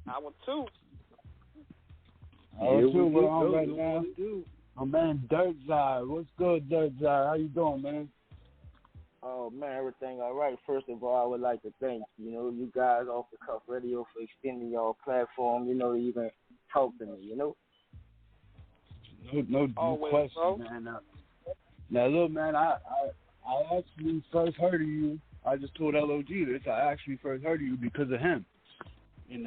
Hour two. Hour Here two, we we're get on go. right Do now. what we do. My man Dirt Zai. What's good, Dirt Zai? How you doing, man? Oh man, everything all right. First of all, I would like to thank you guys off the cuff radio for extending your platform. To even talk to me. No Always, question, bro. man. Now look, man, I actually first heard of you. I just told LOG this. I actually first heard of you because of him, and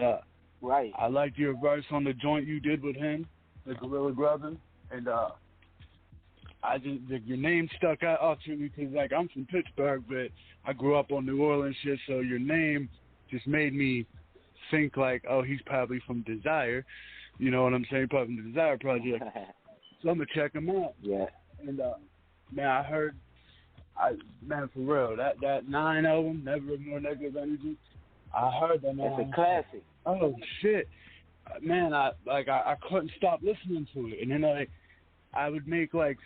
Right. I liked your verse on the joint you did with him, the Gorilla Grubbin, and your name stuck out to me because like I'm from Pittsburgh, but I grew up on New Orleans shit, so your name just made me think like, oh, he's probably from Desire, you know what I'm saying, probably from the Desire Project. So I'm gonna check him out. Yeah. And man, I heard, man, for real, that 9 album, Never Ignore Negative Energy, I heard that, man. It's a classic. Oh shit, man, I couldn't stop listening to it, and then I would make like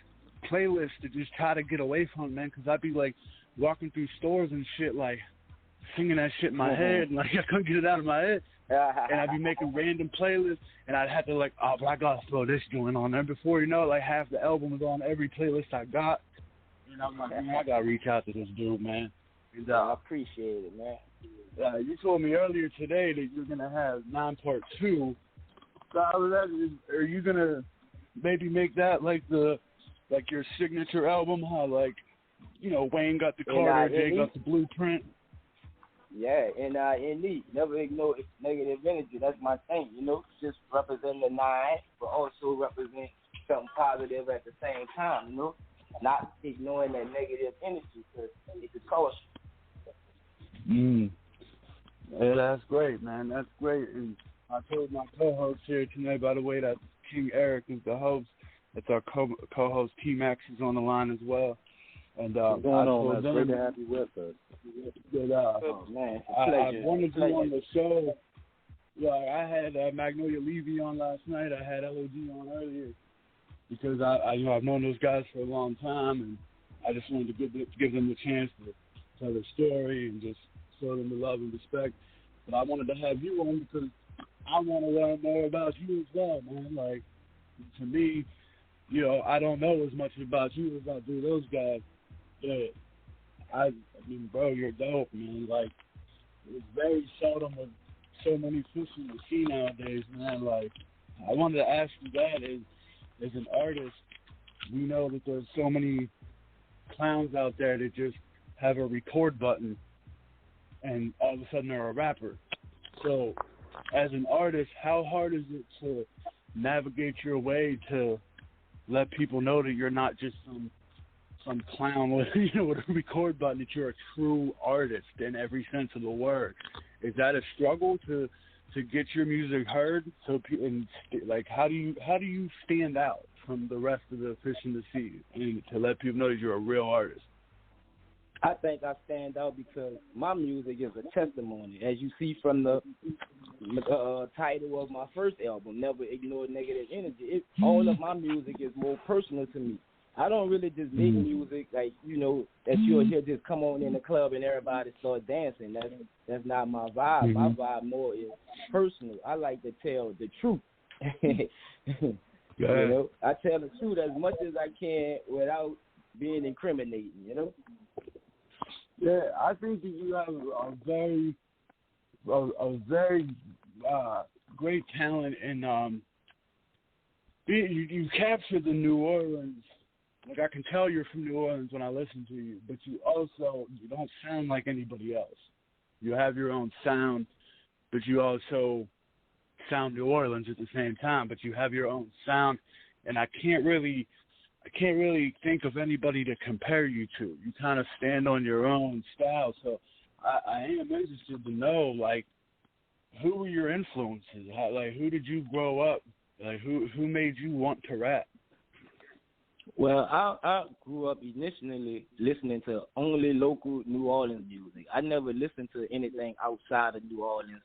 playlists to just try to get away from it, man, because I'd be like walking through stores and shit, like singing that shit in my head, and like I couldn't get it out of my head, and I'd be making random playlists, and I'd have to like, oh, but I gotta throw this joint on there. Before you know it, like half the album was on every playlist I got, and I'm like, man, I gotta reach out to this dude, man. And I appreciate it, man. you told me earlier today that you're gonna have 9 Part 2. So how was that? Are you gonna maybe make that like your signature album? How like, Wayne got the Carter, Jay got the Blueprint. Yeah, and never ignore negative energy. That's my thing, just represent the 9, but also represent something positive at the same time, not ignoring that negative energy because it could cost you. Yeah, that's great, man. That's great. And I told my co-host here tonight, by the way, that King Eric is the host. That's our co-host. T-Max is on the line as well. And What's going on, man? It's great to have you with us. That, Oh, man, I wanted you on the show. Yeah, I had Magnolia Levy on last night. I had LOG on earlier because I've known those guys for a long time, and I just wanted to give them the chance to tell their story and just show them the love and respect. But I wanted to have you on because I want to learn more about you as well, man. Like, to me, I don't know as much about you as I do those guys. But I mean, bro, you're dope, man. Like, it's very seldom with so many fish in the sea nowadays, man. Like, I wanted to ask you that as an artist, we know that there's so many clowns out there that just have a record button and all of a sudden they're a rapper. So, as an artist, how hard is it to navigate your way to let people know that you're not just some clown with with a record button, that you're a true artist in every sense of the word? Is that a struggle to get your music heard? So, like, how do you stand out from the rest of the fish in the sea and to let people know that you're a real artist? I think I stand out because my music is a testimony, as you see from the title of my first album, Never Ignore Negative Energy. All of my music is more personal to me. I don't really just make music like, that you'll hear just come on in the club and everybody start dancing. That's not my vibe. My vibe more is personal. I like to tell the truth. I tell the truth as much as I can without being incriminating, Yeah, I think that you have a very great talent in you capture the New Orleans. Like, I can tell you're from New Orleans when I listen to you, but you don't sound like anybody else. You have your own sound, but you also sound New Orleans at the same time, but you have your own sound, and I can't really think of anybody to compare you to. You kind of stand on your own style. So I am interested to know, like, who were your influences? Who did you grow up? Like, who made you want to rap? Well, I grew up initially listening to only local New Orleans music. I never listened to anything outside of New Orleans,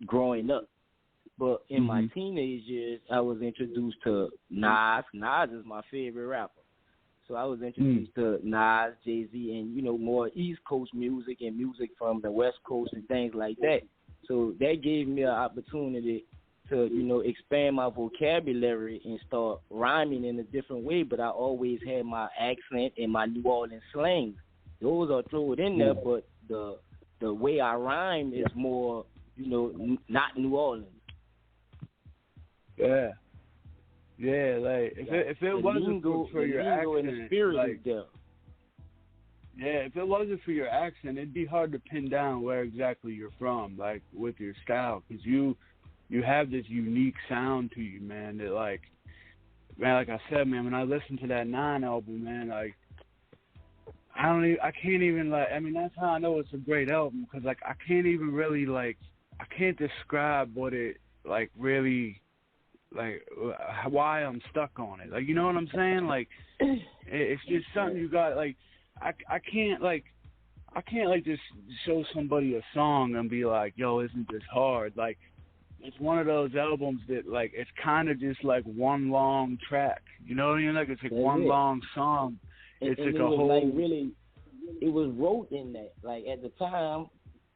growing up. But in my teenage years, I was introduced to Nas. Nas is my favorite rapper. So I was introduced to Nas, Jay-Z, and, more East Coast music and music from the West Coast and things like that. So that gave me an opportunity to, you know, expand my vocabulary and start rhyming in a different way. But I always had my accent and my New Orleans slang. Those are thrown in there, but the way I rhyme is more, you know, not New Orleans. Yeah. Yeah, like if it wasn't for your accent, and the spirit like, is there. Yeah, if it wasn't for your accent, it'd be hard to pin down where exactly you're from, like with your style, because you have this unique sound to you, man. That like I said, man, when I listen to that 9 album, man, like I can't even like. I mean, that's how I know it's a great album, because like I can't even really like. I can't describe what it like really. Like why I'm stuck on it, like, you know what I'm saying? Like it's just something you got. Like I can't just show somebody a song and be like, yo, isn't this hard? Like it's one of those albums that like it's kind of just like one long track, you know what I mean? Like it's like one long song. It's like a whole. Like really, it was wrote in that. Like at the time,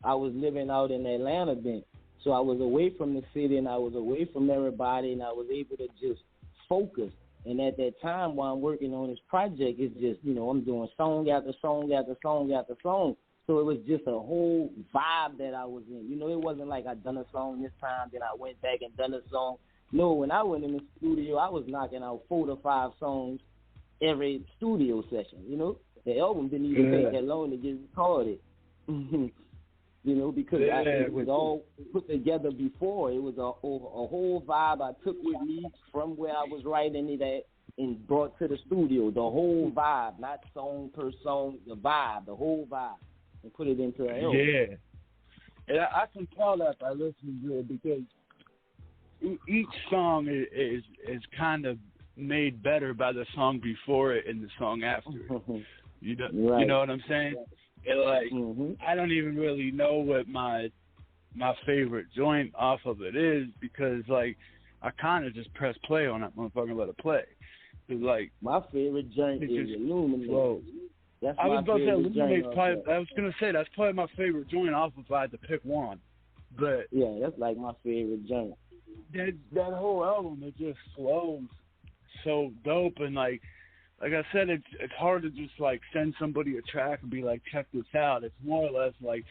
I was living out in Atlanta then. So I was away from the city and I was away from everybody, and I was able to just focus. And at that time while I'm working on this project, it's just, you know, I'm doing song after song after song after song. So it was just a whole vibe that I was in. You know, it wasn't like I done a song this time, then I went back and done a song. No, when I went in the studio, I was knocking out 4 to 5 songs every studio session, you know. The album didn't even take that long to get recorded. You know, because it was all put together before. It was a whole vibe I took with me from where I was writing it at and brought to the studio. The whole vibe, not song per song, the vibe, the whole vibe, and put it into an album. Yeah. And I can tell that by listening to it, because each song is kind of made better by the song before it and the song after it. You know what I'm saying? And like, I don't even really know what my favorite joint off of it is, because like I kind of just press play on that motherfucker and let it play. Cause like my favorite joint is Illuminate. That's I was about to say Illuminate's probably. I was gonna say that's probably my favorite joint off if I had to pick one. But yeah, that's like my favorite joint. That whole album, it just flows so dope, and like I said, it's hard to just like send somebody a track and be like, check this out. It's more or less like,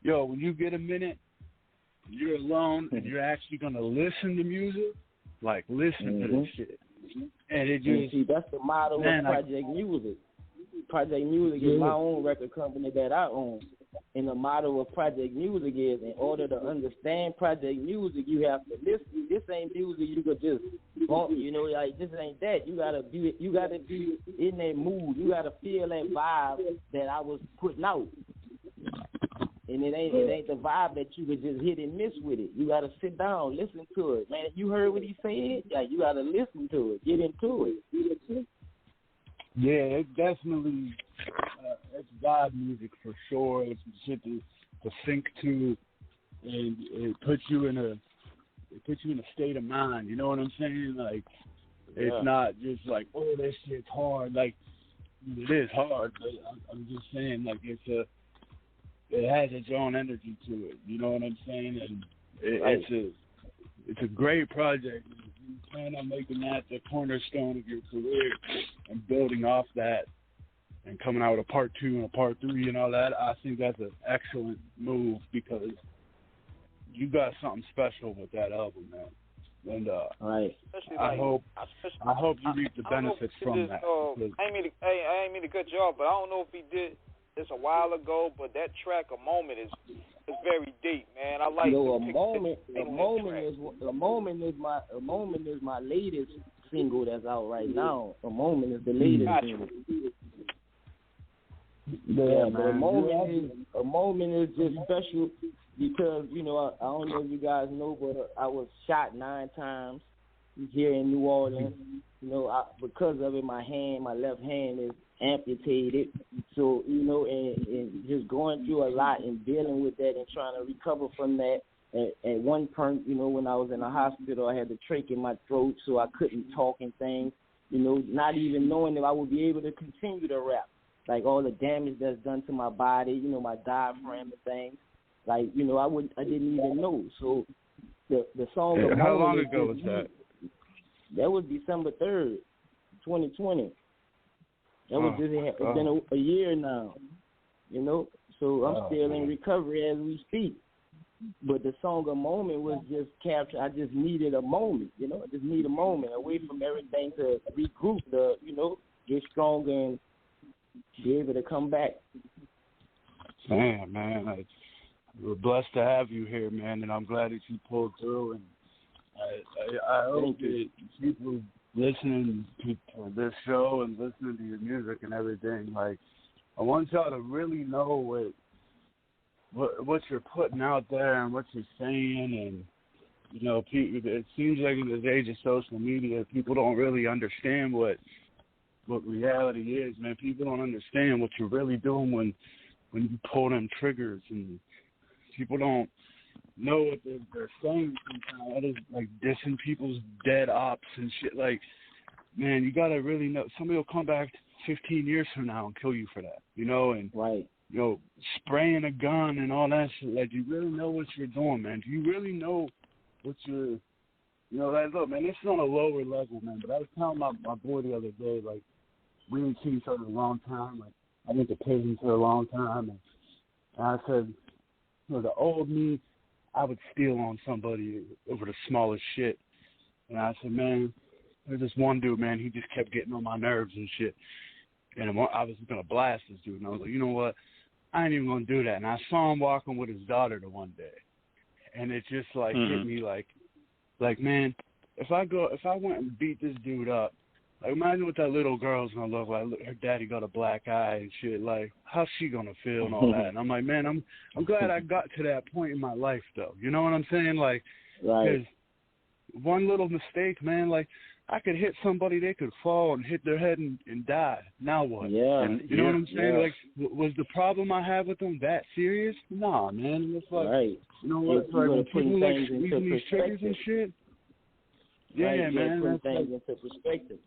yo, when you get a minute, you're alone and you're actually gonna listen to music, like listen to this shit. And it just see, that's the motto of Project Music. Project Music is my own record company that I own. And the motto of Project Music is, in order to understand Project Music, you have to listen. This ain't music you could just bump, you know, like this ain't that. You gotta be in that mood. You gotta feel that vibe that I was putting out. And it ain't the vibe that you could just hit and miss with it. You gotta sit down, listen to it. Man, you heard what he said? Like, you gotta listen to it, get into it. Yeah, it definitely it's vibe music for sure. It's shit to think to, and it puts you in a state of mind. You know what I'm saying? Like, it's not just like, oh, this shit's hard. Like, it is hard, but I'm just saying, like, it has its own energy to it. You know what I'm saying? And it's a great project. You plan on making that the cornerstone of your career and building off that and coming out with a part 2 and a part 3 and all that. I think that's an excellent move, because you got something special with that album, man. And I hope you reap the benefits from that. I ain't mean to cut you off, but I don't know if he did this a while ago, but that track, A Moment, is very deep, man. I like A Moment is my latest single that's out right now. A Moment is the latest single. Yeah, but A Moment is just special because, you know, I don't know if you guys know, but I was shot 9 times here in New Orleans. You know, because of it, my left hand is amputated. So, you know, and just going through a lot and dealing with that and trying to recover from that. At one point, you know, when I was in the hospital, I had the trach in my throat, so I couldn't talk and things, you know, not even knowing if I would be able to continue to rap. Like all the damage that's done to my body, you know, my diaphragm and things. Like, you know, I didn't even know. So the song. Yeah, how long ago was that? That was December 3rd, 2020. That was just, it's been a year now, you know. So I'm still in recovery as we speak. But the song "A Moment" was just captured. I just needed a moment, you know. I just need a moment away from everything to regroup, you know, get stronger and be able to come back. Man, we're blessed to have you here, man, and I'm glad that you pulled through. And I hope that people listening to this show and listening to your music and everything, like, I want y'all to really know what you're putting out there and what you're saying. And, you know, it seems like in this age of social media, people don't really understand what reality is, man. People don't understand what you're really doing when you pull them triggers, and people don't know what they're saying sometimes. That is like dissing people's dead ops and shit. Like, man, you gotta really know. Somebody will come back 15 years from now and kill you for that, you know. And right, you know, spraying a gun and all that shit. Like, do you really know what you're doing, man? Do you really know what you're, you know? Like, look, man, this is on a lower level, man. But I was telling my boy the other day, like, we didn't see each other a long time. Like, I went to prison for a long time, and I said, you know, the old me, I would steal on somebody over the smallest shit. And I said, man, there's this one dude, man, he just kept getting on my nerves and shit. And I was going to blast this dude. And I was like, you know what? I ain't even going to do that. And I saw him walking with his daughter the one day. And it just, like, hit me like, man, if I went and beat this dude up, like, imagine what that little girl's going to look like. Her daddy got a black eye and shit. Like, how's she going to feel and all that? And I'm like, man, I'm glad I got to that point in my life, though. You know what I'm saying? Like, because one little mistake, man, like, I could hit somebody, they could fall and hit their head and die. Now what? Yeah. And you know what I'm saying? Like, was the problem I had with them that serious? Nah, man. It's like, you know what? It's like when people like squeezing these triggers and shit. Yeah, man. Put things into perspective.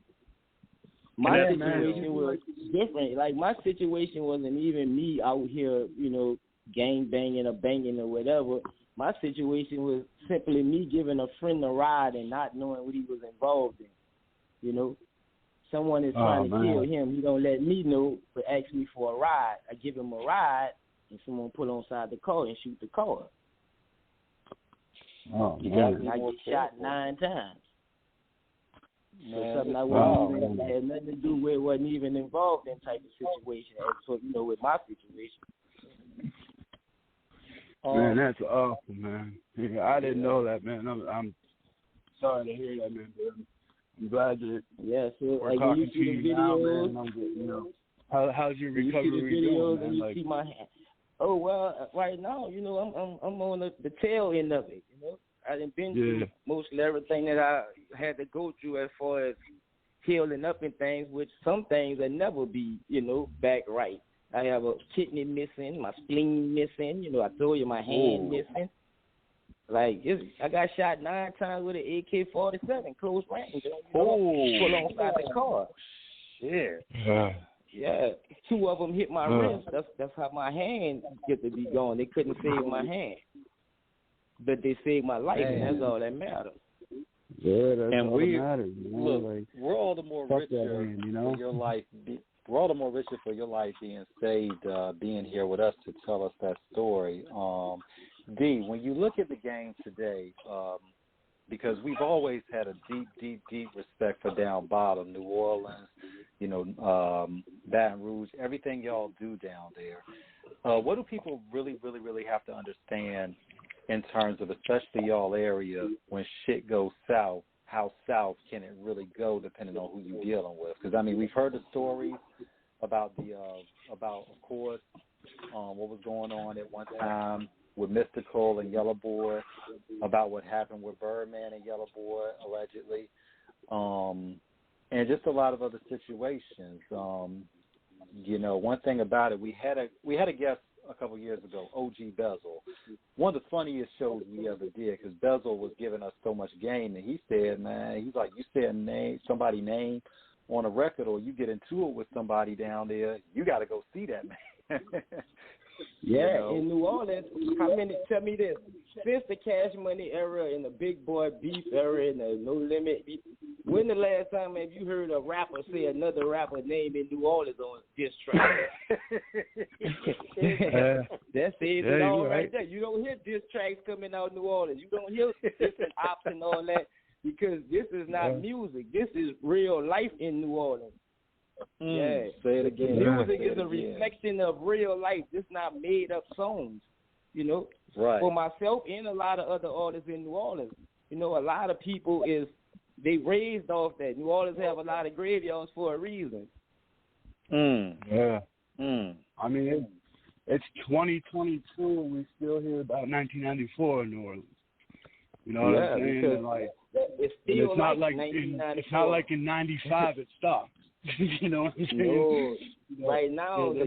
My situation was different. Like, my situation wasn't even me out here, you know, gang banging or banging or whatever. My situation was simply me giving a friend a ride and not knowing what he was involved in. You know, someone is trying to kill him. He don't let me know, but ask me for a ride. I give him a ride, and someone pull on side the car and shoot the car. Oh, man. I get shot 9 times. So something I wasn't even, had nothing to do with, wasn't even involved in type of situation. So, you know, with my situation. Man, that's awful, man. Yeah, I didn't know that, man. I'm sorry to hear that, man. But I'm glad that we're talking to you now, man. I'm good, you know. How's your recovery doing, man? You see my hand. Oh, well, right now, you know, I'm on the tail end of it, you know. I done been through mostly everything that I had to go through as far as healing up and things, which some things will never be, you know, back right. I have a kidney missing, my spleen missing. You know, I told you my hand missing. Like, I got shot 9 times with an AK-47, close range. You know, pull on side the car. Shit. Yeah, 2 of them hit my wrist. That's how my hand get to be gone. They couldn't save my hand, but they saved my life, and that's all that matters. Yeah, that's all that matters. Look, like, we're all the more richer for your life. We're all the more richer for your life being saved, being here with us to tell us that story. D, when you look at the game today, because we've always had a deep respect for down bottom, New Orleans, you know, Baton Rouge, everything y'all do down there. What do people really have to understand in terms of, especially y'all area, when shit goes south? How south can it really go, depending on who you're dealing with? Because I mean, we've heard the stories about of course, what was going on at one time with Mystical and Yellow Boy, about what happened with Birdman and Yellow Boy allegedly, and just a lot of other situations. You know, one thing about it, we had a guest a couple years ago, OG Bezel. One of the funniest shows we ever did, because Bezel was giving us so much game, and he said, man, he's like, you say somebody's name on a record, or you get into it with somebody down there, you got to go see that man. Yeah, you know? in New Orleans, tell me this, since the Cash Money era and the Big Boy Beef era and the No Limit beef, when the last time have you heard a rapper say another rapper name in New Orleans on diss track? That says it all right there. You don't hear diss tracks coming out of New Orleans. You don't hear different ops and all that because this is not music. This is real life in New Orleans. Yeah, say it again. Music is a reflection of real life. It's not made up songs, you know. Right. For myself and a lot of other artists in New Orleans, you know, a lot of people they raised off that. New Orleans have a lot of graveyards for a reason. Yeah. I mean, it's 2022 and we still hear about 1994 in New Orleans. You know what I'm saying? And like, it's not like it's not like in '95 it stopped. You know what I'm saying? No. Right now, the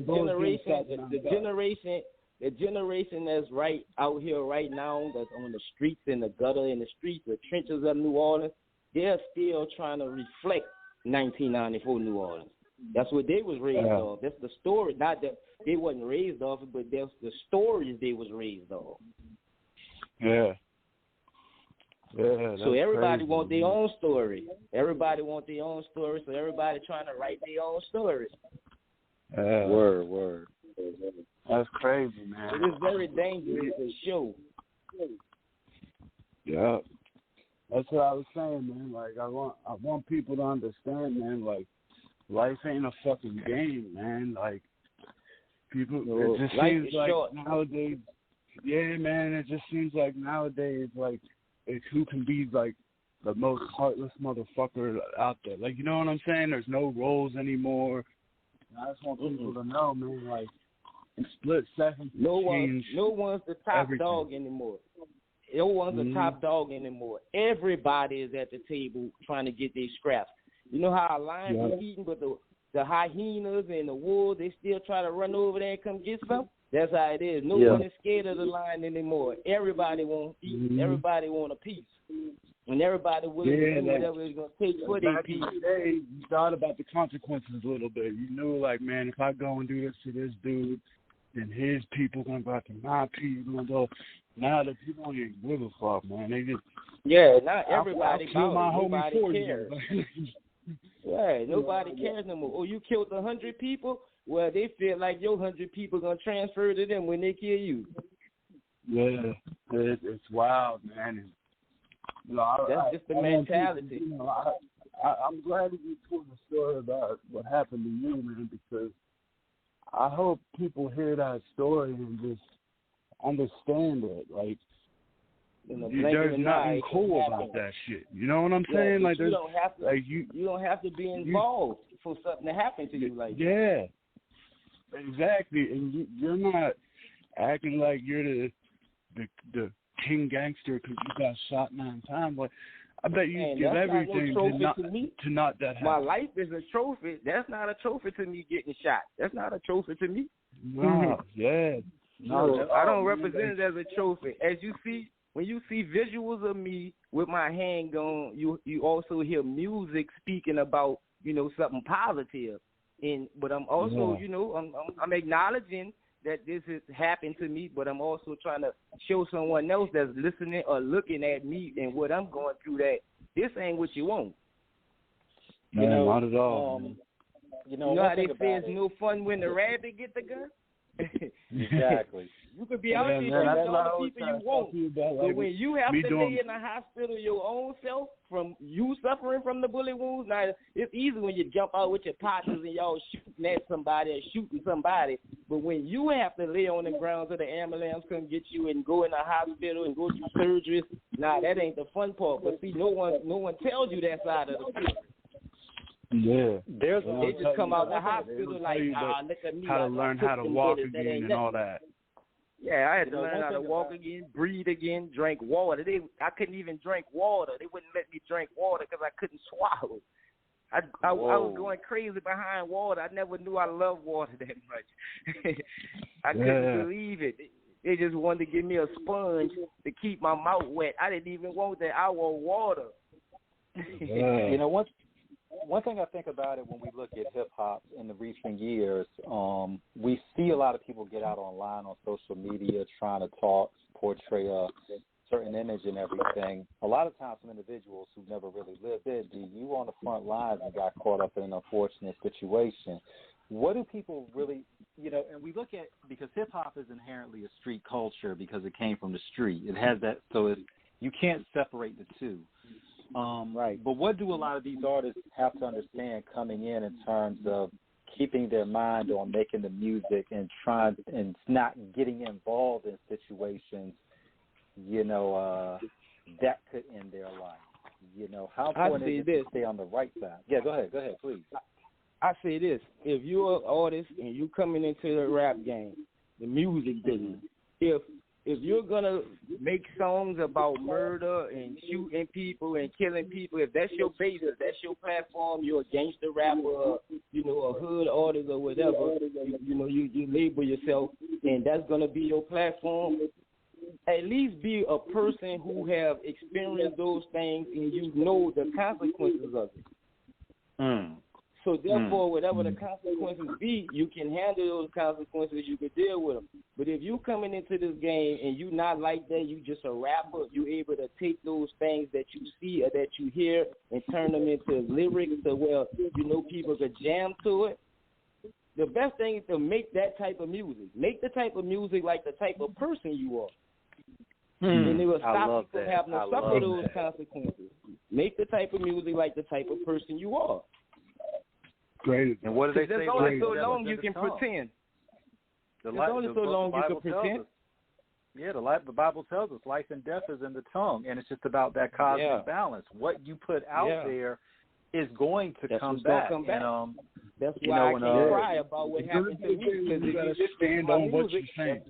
generation that's right out here right now, that's on the streets, in the gutter, in the streets, the trenches of New Orleans, they're still trying to reflect 1994 New Orleans. That's what they was raised off. That's the story. Not that they wasn't raised off it, but that's the stories they was raised off. Yeah. Yeah, so everybody want their own story. Everybody want their own story, so everybody trying to write their own story. Word. That's crazy, man. It is very dangerous to show. Yeah. That's what I was saying, man. Like I want people to understand, man, like life ain't a fucking game, man. Like people it just seems like short. Nowadays man, it just seems like nowadays like it's who can be like the most heartless motherfucker out there. Like, you know what I'm saying? There's no roles anymore. And I just want people to know, man, like in split seconds. No one's the top dog anymore. No one's the top dog anymore. Everybody is at the table trying to get their scraps. You know how a lion is eating, but the hyenas and the wolves, they still try to run over there and come get some? That's how it is. No one is scared of the lion anymore. Everybody wants to eat. Everybody want a piece. And everybody willing to do whatever it's going to take for their piece. Back in the day, you thought about the consequences a little bit. You knew, like, man, if I go and do this to this dude, then his people going to go after my people. Now the people don't even give a fuck, man. They just... Yeah, not everybody nobody cares. Nobody cares no more. Oh, you killed 100 people? Well, they feel like your 100 people going to transfer to them when they kill you. Yeah, it's wild, man. And, you know, that's just the mentality. I'm glad that you told the story about what happened to you, man, because I hope people hear that story and just understand it. Like, there's nothing cool about that shit. You know what I'm saying? Like, you don't have to. You don't have to be involved for something to happen to you like that. Yeah, exactly. And you're not acting like you're the king gangster because you got shot 9 times. Like, I bet you give everything to not that happen. My life is a trophy. That's not a trophy to me getting shot. That's not a trophy to me. No, No, I don't represent it as a trophy. As you see, when you see visuals of me with my handgun, you also hear music speaking about, something positive. But I'm also, I'm acknowledging that this has happened to me, but I'm also trying to show someone else that's listening or looking at me and what I'm going through that this ain't what you want. No, not at all. You know how they say it's no fun when the rabbit get the gun? Exactly. You could be out there shooting all the people you want, but when you have to lay in the hospital your own self from you suffering from the bullet wounds, now it's easy when you jump out with your partners and y'all shooting at somebody or shooting somebody, but when you have to lay on the ground so the ambulance come get you and go in the hospital and go through surgeries, that ain't the fun part. But see, no one tells you that side of the story. Yeah, they just come out the hospital like, look at me. How to learn how to walk again and all that. Yeah, I had to learn how to walk again, breathe again, drink water. I couldn't even drink water. They wouldn't let me drink water because I couldn't swallow. I was going crazy behind water. I never knew I loved water that much. I couldn't believe it. They just wanted to give me a sponge to keep my mouth wet. I didn't even want that. I want water. one thing I think about it when we look at hip hop in the recent years, we see a lot of people get out online on social media trying to portray a certain image and everything. A lot of times, some individuals who never really lived it, you on the front lines and got caught up in an unfortunate situation. What do people really, and we look at, because hip hop is inherently a street culture because it came from the street. It has that, so you can't separate the two. Right. But what do a lot of these artists have to understand coming in terms of keeping their mind on making the music and trying and not getting involved in situations, that could end their life? How important is it to stay on the right side? Yeah, go ahead, please. I say this: if you're an artist and you coming into the rap game, the music business, if you're gonna make songs about murder and shooting people and killing people, if that's your base, if that's your platform, you're a gangster rapper, a hood artist or whatever, you label yourself, and that's gonna be your platform. At least be a person who have experienced those things and you know the consequences of it. So therefore, whatever the consequences be, you can handle those consequences. You can deal with them. But if you coming into this game and you not like that, you just a rapper, you able to take those things that you see or that you hear and turn them into lyrics to where people could jam to it. The best thing is to make that type of music. Make the type of music like the type of person you are. And it will stop you from having to suffer those consequences. Make the type of music like the type of person you are. Great. And what do they say? There's only so long you can pretend. There's only so long you can pretend. Yeah, the Bible tells us life and death is in the tongue, and it's just about that cosmic balance. What you put out there is going to come back. And, that's why I can't cry about what happened to me, because you gotta stand on what you're saying.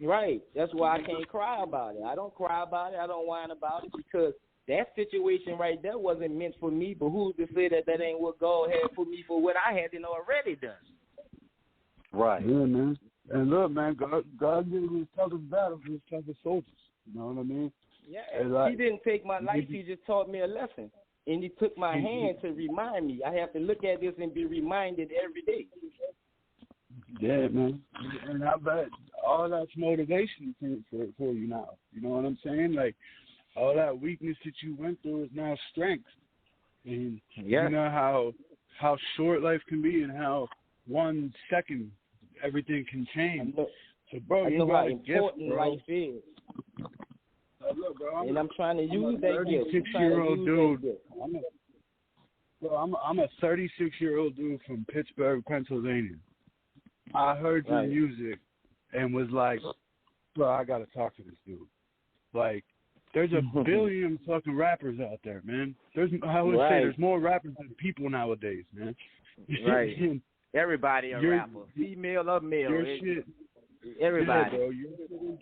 Right. That's why I can't cry about it. I don't cry about it. I don't whine about it, because that situation right there wasn't meant for me. But who's to say that ain't what God had for me for what I hadn't already done? Right. Yeah, man. And look, man, God gave his toughest battles to his toughest soldiers. You know what I mean? Yeah. He didn't take my life. He just taught me a lesson. And he took my hand to remind me. I have to look at this and be reminded every day. Yeah, man. And I bet all that's motivation for you now. You know what I'm saying? Like, all that weakness that you went through is now strength. And you know how short life can be and how 1 second everything can change. So, bro, I know how important life is. Look, bro, I'm trying to use that gift. 36-year-old dude. I'm a 36-year-old dude from Pittsburgh, Pennsylvania. I heard your music and was like, bro, I got to talk to this dude. Like, there's a billion fucking rappers out there, man. I would say there's more rappers than people nowadays, man. Right. Everybody a rapper, female or male. Your shit, everybody. Yeah, bro, your shit is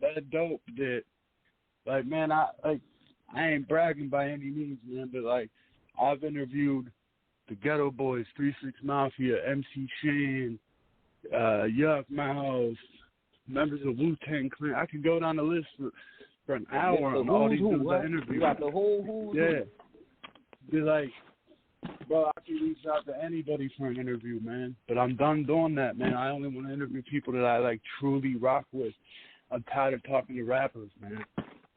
that dope that, like, man, I ain't bragging by any means, man, but like, I've interviewed the Ghetto Boys, 3 6 Mafia, MC Shan, Yuck Mouse, members of Wu-Tang Clan. I could go down the list for an hour on all these dudes I interviewed. You got the whole who? Yeah. They're like, bro, I can reach out to anybody for an interview, man. But I'm done doing that, man. I only want to interview people that I, like, truly rock with. I'm tired of talking to rappers, man.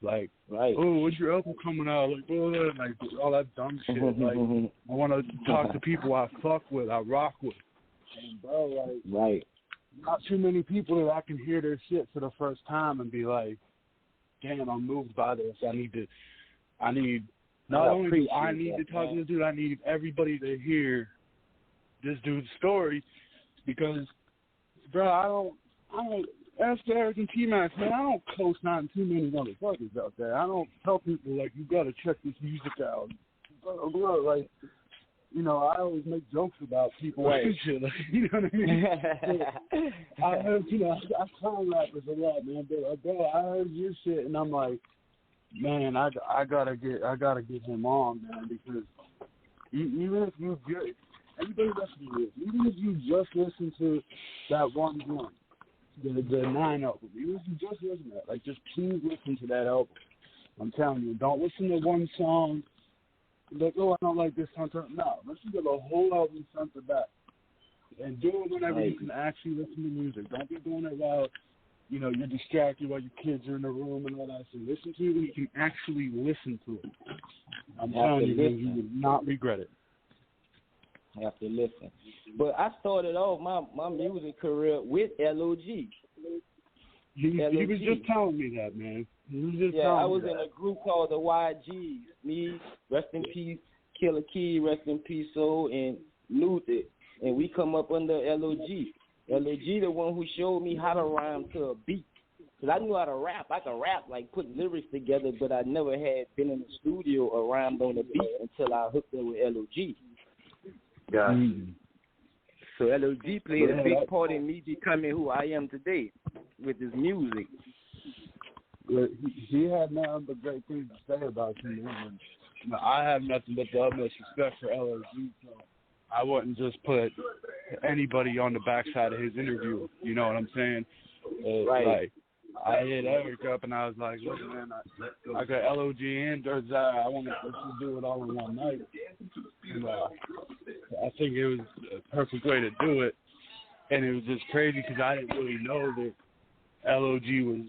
Like, oh, when's your album coming out? Like, all that dumb shit. Like, I want to talk to people I fuck with, I rock with. And, bro, like, not too many people that I can hear their shit for the first time and be like, damn, I'm moved by this. I need not only do I need to talk to this dude, I need everybody to hear this dude's story, because, bro, I don't, ask Eric and T-Max, man, I don't co-sign too many motherfuckers out there. I don't tell people, like, you got to check this music out. Bro, like, you know, I always make jokes about people and shit, like, you know what I mean? I heard, I clown rappers a lot, man, but, bro, I heard your shit, and I'm like, man, I gotta get him on, man, because even if you get, everybody listening to this, even if you just listen to that one joint, the 9 album, even if you just listen to that, like, just please listen to that album. I'm telling you, don't listen to one song like, oh, I don't like this Hunter. No, listen to the whole album front to back. And do it whenever you can actually listen to music. Don't be doing it while, you're distracted while your kids are in the room and all that. So listen to it when you can actually listen to it. I'm telling you, man, you would not regret it. I have to listen. But I started off my music career with LOG. He was just telling me that, man. He was just telling me I was that. in a group called the YGs. Me, rest in peace, Killer Key, rest in peace, Soul, and Luther. And we come up under LOG. LOG the one who showed me how to rhyme to a beat. Because I knew how to rap. I could rap, like put lyrics together, but I never had been in the studio or rhymed on a beat until I hooked up with LOG. Yeah. Mm-hmm. So LOG played a big part in me becoming who I am today with his music. He had nothing but great things to say about you, man. I have nothing but the utmost respect for LOG, so I wouldn't just put anybody on the backside of his interview. You know what I'm saying? Right. Like, I hit Eric up and I was like, look, man, I got LOG and Dirt Zara. I want to do it all in one night. And, I think it was a perfect way to do it. And it was just crazy because I didn't really know that LOG was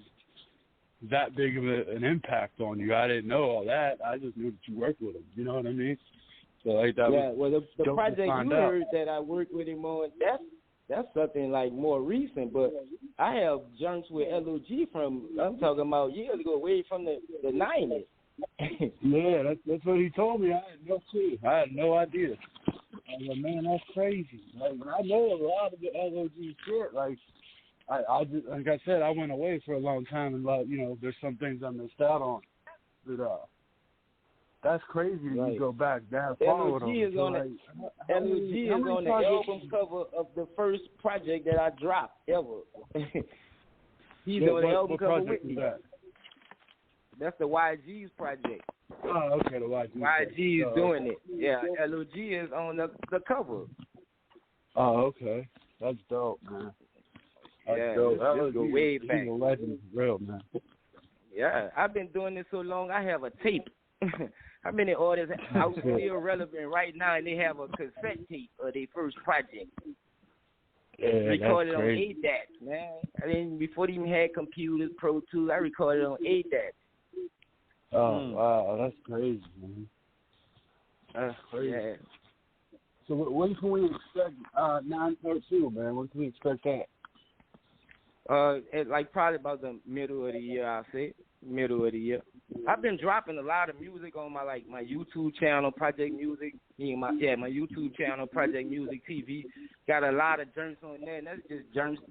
that big of an impact on you. I didn't know all that. I just knew that you worked with him. You know what I mean? So like that. Yeah. Well, the project you heard that I worked with him on, that's something like more recent. But I have joints with LOG from, I'm talking about years ago, way from the 90s. Yeah, that's what he told me. I had no clue. I had no idea. I was like, man, that's crazy. Like, I know a lot of the LOG shit. Like, I just, like I said, I went away for a long time, and there's some things I missed out on. But that's crazy. Right. You go back that far with him. LOG is on the album cover of the first project that I dropped ever. He's on the album cover with me. That's the YG's project. Oh, okay, the YG. YG is doing it. Yeah, LOG is on the cover. Oh, okay. That's dope, man. That's dope. Let's go way back. He's a legend, real, man. Yeah, I've been doing this so long, I have a tape. How many artists out still relevant right now, and they have a cassette tape of their first project? Yeah, recorded on ADAT, man. I mean, before they even had computers, Pro Tools, I recorded on ADAT. Oh, wow, that's crazy, man. That's crazy. Yeah. So when can we expect 9.2, man? When can we expect that? Like probably about the middle of the year, I'll say. Middle of the year. I've been dropping a lot of music on my YouTube channel, Project Music. My YouTube channel, Project Music TV. Got a lot of joints on there, and that's just joints,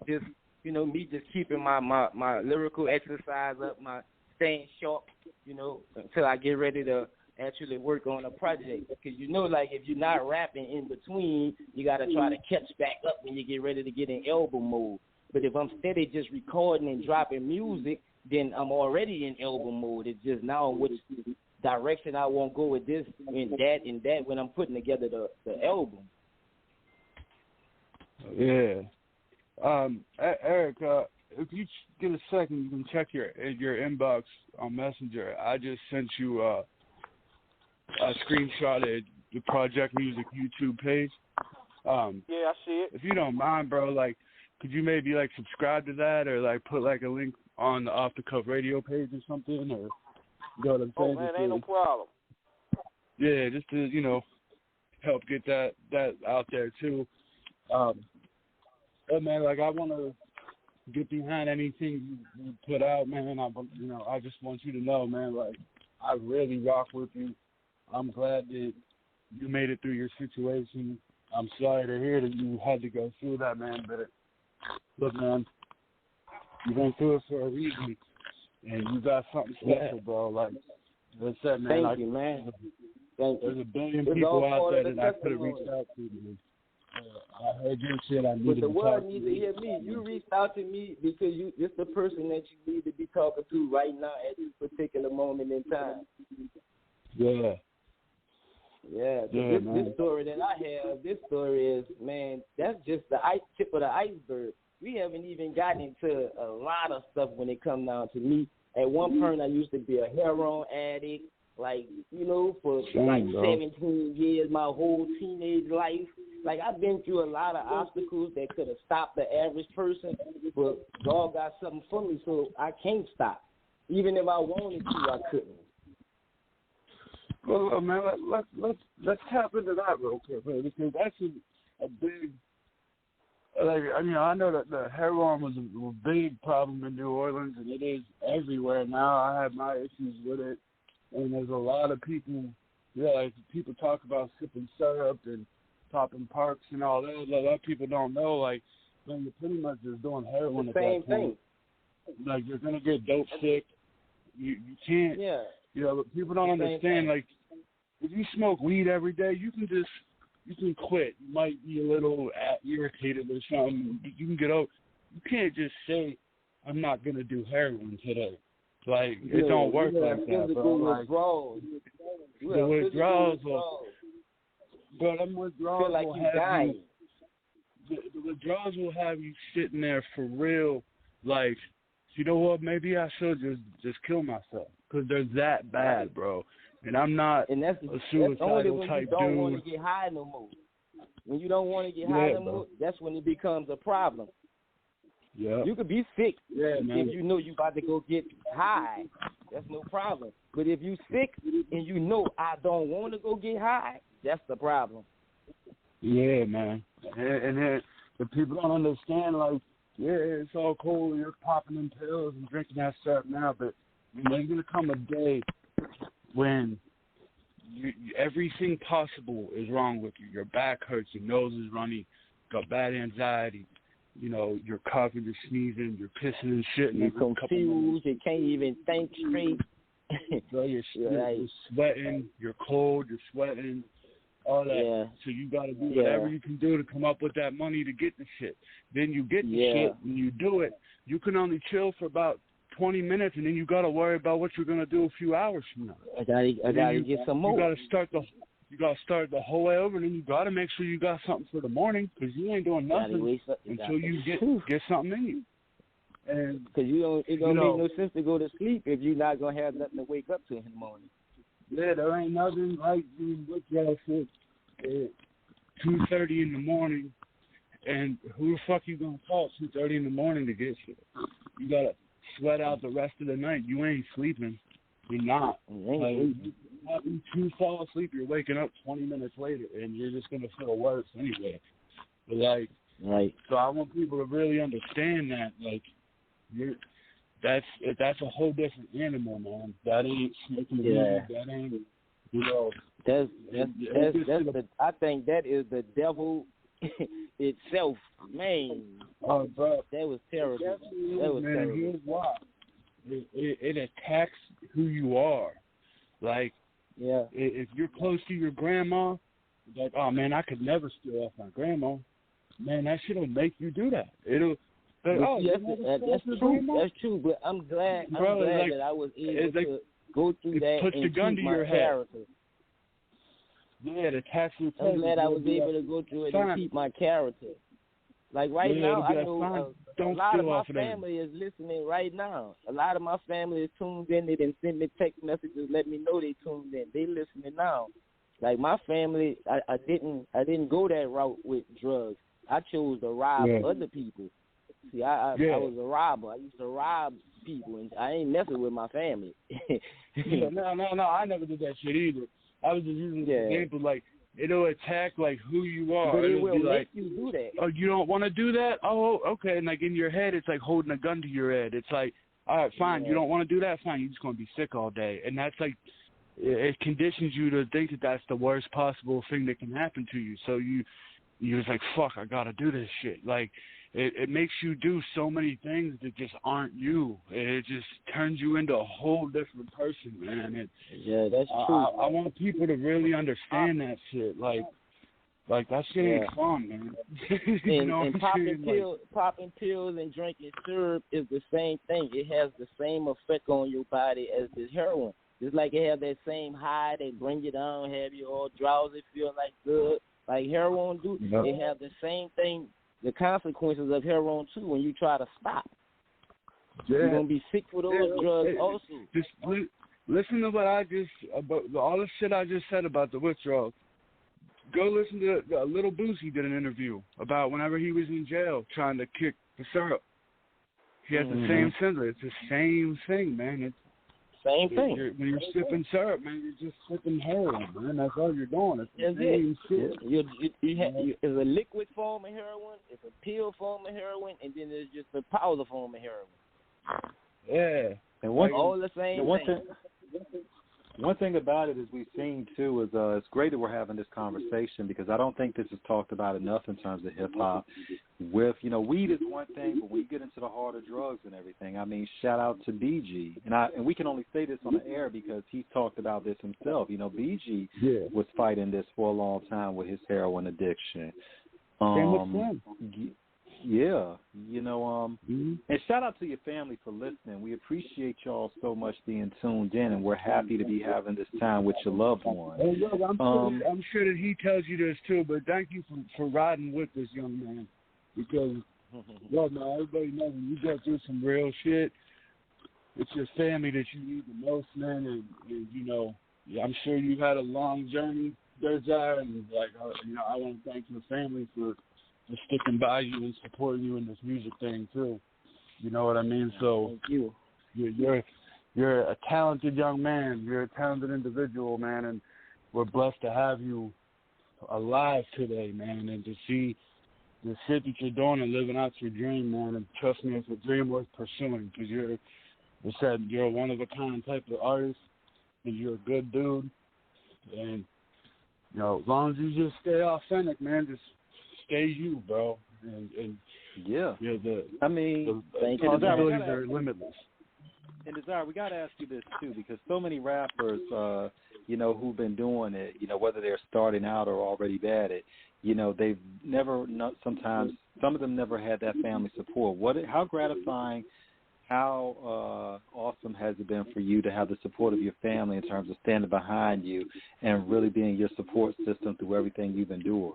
me just keeping my lyrical exercise up, my staying sharp, until I get ready to actually work on a project. Because if you're not rapping in between, you got to try to catch back up when you get ready to get in album mode. But if I'm steady just recording and dropping music, then I'm already in album mode. It's just now which direction I want to go with this and that when I'm putting together the album. Yeah. Eric, if you get a second, you can check your inbox on Messenger. I just sent you a screenshot of the Project Music YouTube page. Yeah, I see it. If you don't mind, bro, could you maybe subscribe to that or put a link on the Off the Cuff radio page or something, or you know what I'm saying? Oh man, ain't no problem. Yeah, just to help get that out there too. But man, I want to get behind anything you put out, man. I just want you to know, man. I really rock with you. I'm glad that you made it through your situation. I'm sorry to hear that you had to go through that, man. But look, man. You went through it for a reason, and you got something special, bro. Like I said, man. Thank you, man. There's a billion people out there that I could have reached out to, man. I heard your shit. I needed but the to world talk needs to to hear me. You reached out to me because you're the person that you need to be talking to right now at this particular moment in time. Yeah. Yeah. This story that I have, this story is, man, that's just the tip of the iceberg. We haven't even gotten into a lot of stuff when it comes down to me. At one point, I used to be a heroin addict. Like, you know, for like 17 years, my whole teenage life. Like, I've been through a lot of obstacles that could have stopped the average person, but God got something for me, so I can't stop. Even if I wanted to, I couldn't. Well, man, let's tap into that real quick, man, because that's a big. Like, I mean, I know that the heroin was a big problem in New Orleans, and it is everywhere now. I have my issues with it, and there's a lot of people. Yeah, like people talk about sipping syrup and popping parks and all that. A lot of people don't know, like, man, you're pretty much just doing heroin at that point. Same thing. Like, you're gonna get dope sick. You can't. Yeah. You know, but people don't understand. Like, if you smoke weed every day, you can quit. You might be a little irritated or something. You can get over. You can't just say, I'm not gonna do heroin today. Like, it don't work like that, bro. Like, the withdrawals will. But them withdrawals like will have you. The withdrawals will have you sitting there for real. Like, you know what? Maybe I should just kill myself because they're that bad, bro. And I'm not a suicidal type dude. When you don't want to get high no more. When you don't want to get high no more, that's when it becomes a problem. Yeah. You could be sick man. if you know you about to go get high. That's no problem. But if you sick and you know I don't want to go get high, that's the problem. Yeah, man. And then the people don't understand, like, yeah, it's all cool. You're popping them pills and drinking that stuff now, but there's going to come a day when everything possible is wrong with you. Your back hurts, your nose is runny, got bad anxiety. You know, you're coughing, you're sneezing, you're pissing and shitting. You're confused, you can't even think straight. So you're sweating, you're cold, you're sweating, all that. Yeah. So you got to do whatever you can do to come up with that money to get the shit. Then you get the shit, and you do it. You can only chill for about 20 minutes, and then you got to worry about what you're going to do a few hours from now. I gotta get some more. You got to start the whole way over, and then you got to make sure you got something for the morning because you ain't doing nothing until you get something in you. And because it don't make no sense to go to sleep if you're not gonna have nothing to wake up to in the morning. Yeah, there ain't nothing like doing withdrawal shit at 2:30 in the morning, and who the fuck you gonna call 2:30 in the morning to get shit? You gotta sweat out the rest of the night. You ain't sleeping. You're not. You fall asleep, you're waking up 20 minutes later, and you're just gonna feel worse anyway. But like, right. So I want people to really understand that, like, that's a whole different animal, man. That ain't smoking weed. That ain't, you know. I think that is the devil itself, man. Oh, bro, that was terrible. That was terrible. Here's why. It attacks who you are. Like, if you're close to your grandma, like, oh man, I could never steal off my grandma. Man, that shit'll make you do that. It'll. Like, that's true. That's true. But I'm glad that I was able to go through that and keep my character. Yeah, it attacks your I'm glad I was able to go through it and keep my character. Like right now, I know a lot of my family is listening right now. A lot of my family is tuned in. They didn't send me text messages, let me know they tuned in. They listening now. Like my family, I didn't go that route with drugs. I chose to rob other people. See, I was a robber. I used to rob people, and I ain't messing with my family. No, I never did that shit either. I was just using the example, like, it'll attack, like, who you are. But it will make like, you do that. Oh, you don't want to do that? Oh, okay. And, like, in your head, it's like holding a gun to your head. It's like, all right, fine, you don't want to do that? Fine, you're just going to be sick all day. And that's, like, it conditions you to think that that's the worst possible thing that can happen to you. So you're just like, fuck, I got to do this shit. Like, it makes you do so many things that just aren't you. It just turns you into a whole different person, man. That's true. I want people to really understand that shit. Like that shit ain't fun, man. And popping pills and drinking syrup is the same thing. It has the same effect on your body as this heroin. Just like it have that same high, they bring you down, have you all drowsy, feel like good. Like heroin do, It have the same thing. The consequences of heroin too when you try to stop. You're gonna be sick for those drugs also. listen to what about all the shit I just said about the withdrawals. Go listen to Little Boosie did an interview about whenever he was in jail trying to kick the syrup. He had the same syndrome. It's the same thing, man. It's same thing. When you're sipping syrup, man, you're just sipping heroin, man. That's all you're doing. It's the same shit. It's a liquid form of heroin, it's a pill form of heroin, and then there's just a powder form of heroin. Yeah. And all the same thing. One thing about it is we've seen, too, is it's great that we're having this conversation because I don't think this is talked about enough in terms of hip-hop. With, weed is one thing, but when you get into the harder drugs and everything, I mean, shout out to BG. And we can only say this on the air because he's talked about this himself. BG was fighting this for a long time with his heroin addiction. Yeah, and shout out to your family for listening. We appreciate y'all so much being tuned in, and we're happy to be having this time with your loved one. Hey, look, I'm sure that he tells you this too, but thank you for riding with this young man because, look, man, everybody knows when you go through some real shit, it's your family that you need the most, man, and I'm sure you've had a long journey, Desire, and I want to thank your family for sticking by you and supporting you in this music thing too. You know what I mean? So thank you. You're a talented young man. You're a talented individual, man, and we're blessed to have you alive today, man, and to see the shit that you're doing and living out your dream, man. And trust me, it's a dream worth pursuing because you're a one of a kind type of artist, and you're a good dude. And as long as you just stay authentic, man, just stay you, bro, and the possibilities are limitless. And Desire, we got to ask you this too, because so many rappers, who've been doing it, whether they're starting out or already at it, they've never. Sometimes some of them never had that family support. How gratifying, how awesome has it been for you to have the support of your family in terms of standing behind you and really being your support system through everything you've endured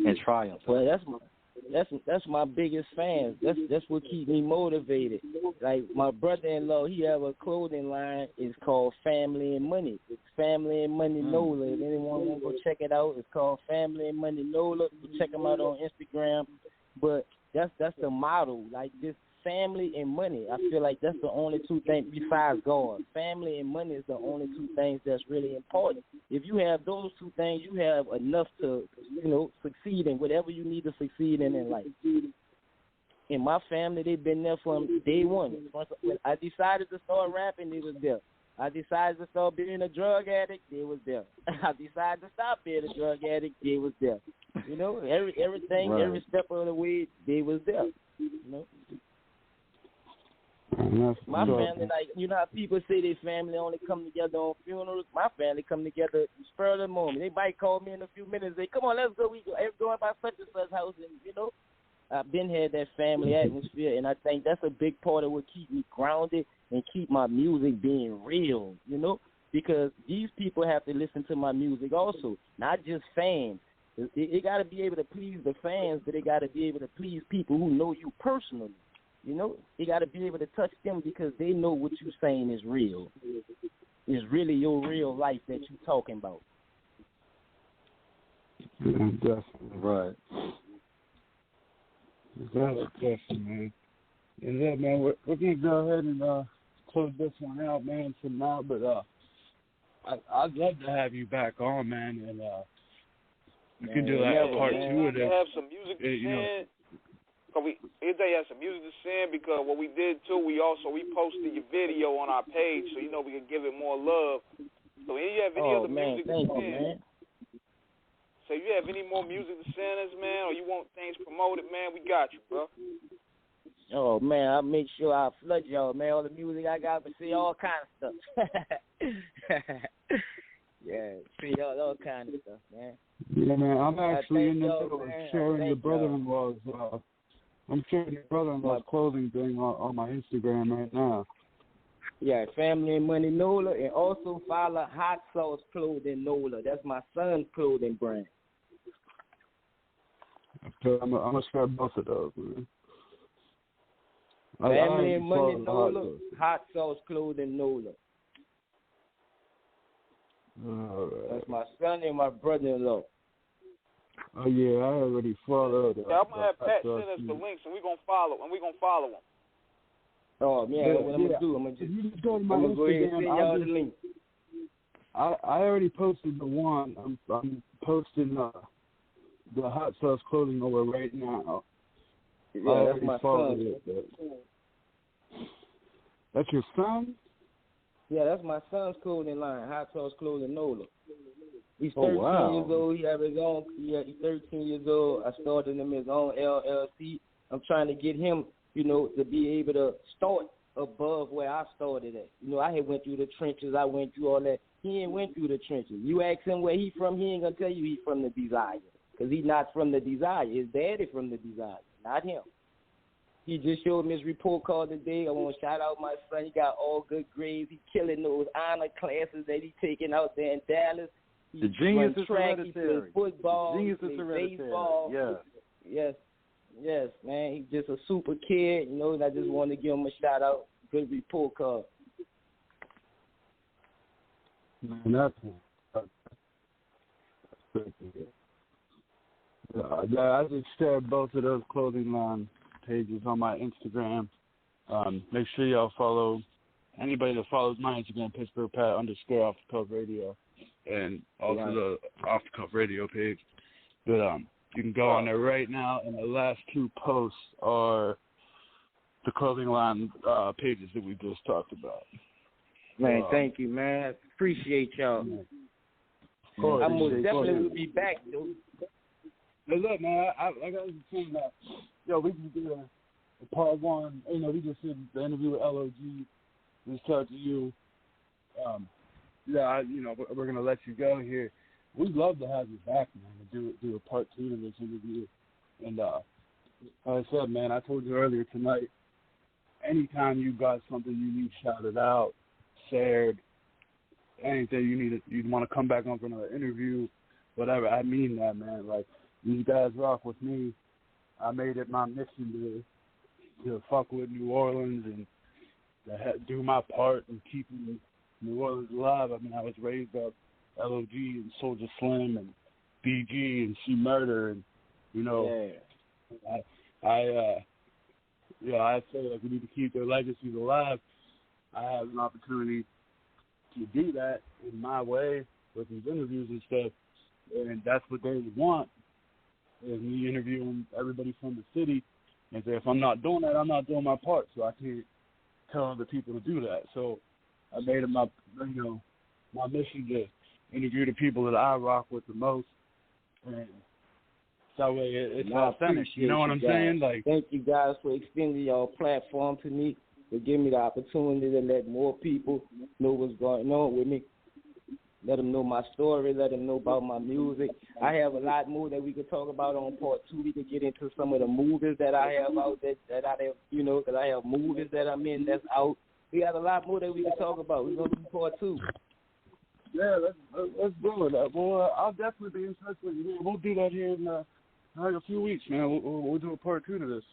and triumphed? Well, that's my biggest fans. That's what keeps me motivated. Like my brother-in-law, he have a clothing line. It's called Family and Money. It's Family and Money NOLA. If anyone want to go check it out, it's called Family and Money NOLA. Check them out on Instagram. But that's the motto. Like this. Family and money. I feel like that's the only two things besides God. Family and money is the only two things that's really important. If you have those two things, you have enough to, succeed in whatever you need to succeed in life. In my family, they've been there from day one. When I decided to start rapping, they was there. I decided to start being a drug addict, they was there. I decided to stop being a drug addict, they was there. Everything, right. Every step of the way, they was there. My family, how people say their family only come together on funerals. My family come together at the spur of the moment. They might call me in a few minutes and say, come on, let's go. We're going by such and such house. And, I've been had that family atmosphere, and I think that's a big part of what keep me grounded and keep my music being real, because these people have to listen to my music also, not just fans. It got to be able to please the fans, but it got to be able to please people who know you personally. You got to be able to touch them because they know what you're saying is real. It's really your real life that you're talking about. Yeah, definitely. Right. Definitely, man. And yeah, man, we're going to go ahead and close this one out, man, for now. But I'd love to have you back on, man, and we can do part 2 of this. Have some music to send. Everybody has some music to send because what we did too, we posted your video on our page, so we can give it more love. So if you have any other music to send, so if you have any more music to send us, man, or you want things promoted, man, we got you, bro. Oh man, I'll make sure I flood y'all, man. All the music I got, but see all kind of stuff. Yeah, see all kind of stuff, man. Yeah, man, I'm actually in the middle of sharing your brother-in-law's. I'm sharing your brother-in-law's clothing thing on my Instagram right now. Yeah, Family and Money NOLA, and also follow Hot Sauce Clothing NOLA. That's my son's clothing brand. Okay, I'm gonna share both of those, man. Family and Money NOLA, Hot Sauce Clothing NOLA. That's my son and my brother-in-law. Oh yeah, I already followed. I'm gonna have Pat send us the links, and we're gonna follow him. Oh man, what I'm gonna do? I'm gonna go ahead and send y'all the link. I already posted the one. I'm posting the hot sauce clothing over right now. Yeah, that's my son. That's your son? Yeah, that's my son's clothing line, Hot Sauce Clothing NOLA. He's 13 years old. He have his own. Yeah, he's 13 years old. I started him his own LLC. I'm trying to get him, to be able to start above where I started at. I had went through the trenches. I went through all that. He ain't went through the trenches. You ask him where he from, he ain't gonna tell you he from the Desire, because he's not from the Desire. His daddy from the Desire, not him. He just showed me his report card today. I want to shout out my son. He got all good grades. He killing those honor classes that he taking out there in Dallas. The genius is track, hereditary. He plays football. The genius he is plays hereditary. baseball. Yes, man. He's just a super kid. And I just want to give him a shout out. Good report card. Man, that's pretty good. I just shared both of those clothing line pages on my Instagram. Make sure y'all follow anybody that follows my Instagram, Pittsburgh Pat _ Off the Cuff Radio, and also the Off the Cuff Radio page. But you can go on there right now, and the last two posts are the clothing line pages that we just talked about. Man, thank you, man. Appreciate y'all. Of course, I most definitely will be back, dude. Hey, look, man, I got to saying that, we can do a part one. We just did the interview with LOG. Just talk to you. We're going to let you go here. We'd love to have you back, man, and do a part 2 of this interview. And like I said, man, I told you earlier tonight, anytime you got something you need shouted out, shared, anything you want to come back on for another interview, whatever, I mean that, man. Like, these guys rock with me. I made it my mission to fuck with New Orleans and to do my part in keeping New Orleans alive. I mean, I was raised up LOG and Soulja Slim and BG and C Murder, and I say like we need to keep their legacies alive. I have an opportunity to do that in my way with these interviews and stuff, and that's what they would want. Is me interviewing everybody from the city, and say if I'm not doing that, I'm not doing my part. So I can't tell other people to do that. So I made it my mission to interview the people that I rock with the most, and that way it's authentic. You know what I'm saying? Like, thank you guys for extending your platform to me, to give me the opportunity to let more people know what's going on with me. Let them know my story. Let them know about my music. I have a lot more that we could talk about on part 2. We could get into some of the movies that I have out that I have, because I have movies that I'm in that's out. We got a lot more that we can talk about. We're going to do part 2. Yeah, let's do it. Well, I'll definitely be in touch with you. We'll do that here in like a few weeks, man. We'll do a part 2 to this.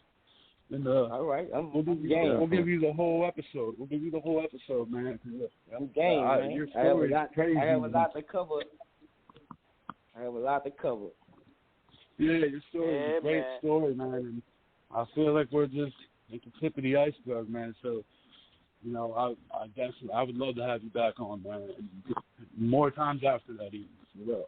And all right, we'll give you the whole episode. We'll give you the whole episode, man. I'm game, man. Your story is crazy. I have a lot to cover. Yeah, your story is a great story, man. And I feel like we're just at the tip of the iceberg, man. So, I definitely, I would love to have you back on, man. More times after that, even. So,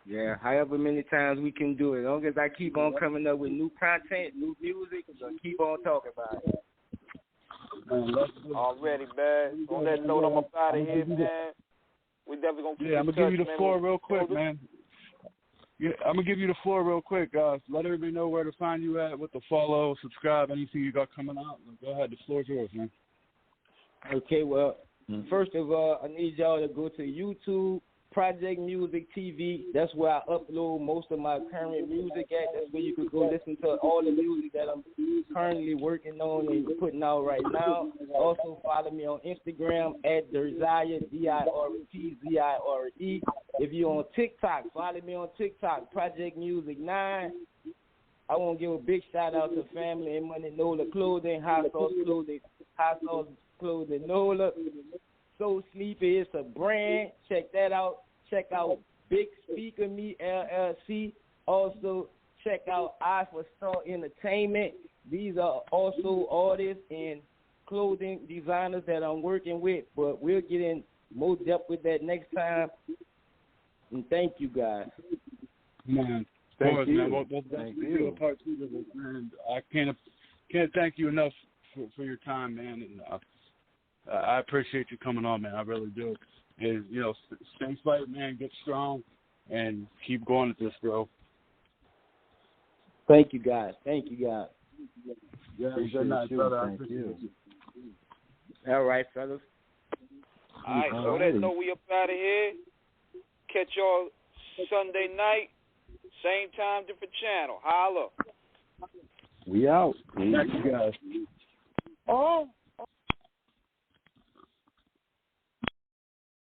yeah, however many times we can do it. As long as I keep on coming up with new content, new music, I'll keep on talking about it. Already, man. On that note, I'm up out of here, man. We definitely going to keep in touch, I'm going to give you the floor real quick, man. Yeah, I'm going to give you the floor real quick. Let everybody know where to find you at, what to follow, subscribe, anything you got coming out. Go ahead, the floor is yours, man. Okay, well, first of all, I need y'all to go to YouTube, Project Music TV. That's where I upload most of my current music at. That's where you could go listen to all the music that I'm currently working on and putting out right now. Also follow me on Instagram at Dirzire, DIRTZIRE. If you're on TikTok, follow me on TikTok, Project Music 9. I want to give a big shout out to Family and Money NOLA Clothing, Hot Sauce Clothing, NOLA. So Sleepy. It's a brand. Check that out. Check out Big Speaker Me LLC. Also, check out Eye for Star Entertainment. These are also artists and clothing designers that I'm working with, but we'll get in more depth with that next time. And thank you, guys. Man, thank you. Man. We'll thank you. You. Do a part 2 of this, man. I can't thank you enough for your time, man. And I appreciate you coming on, man. I really do. And, stay fight, man. Get strong, and keep going at this, bro. Thank you, guys. Thank you, guys. Yeah, appreciate good night, you. brother. Thank you. All right, fellas. All right, so that note, we up out of here. Catch y'all Sunday night, same time, different channel. Holla. We out. Thank you, guys. Oh.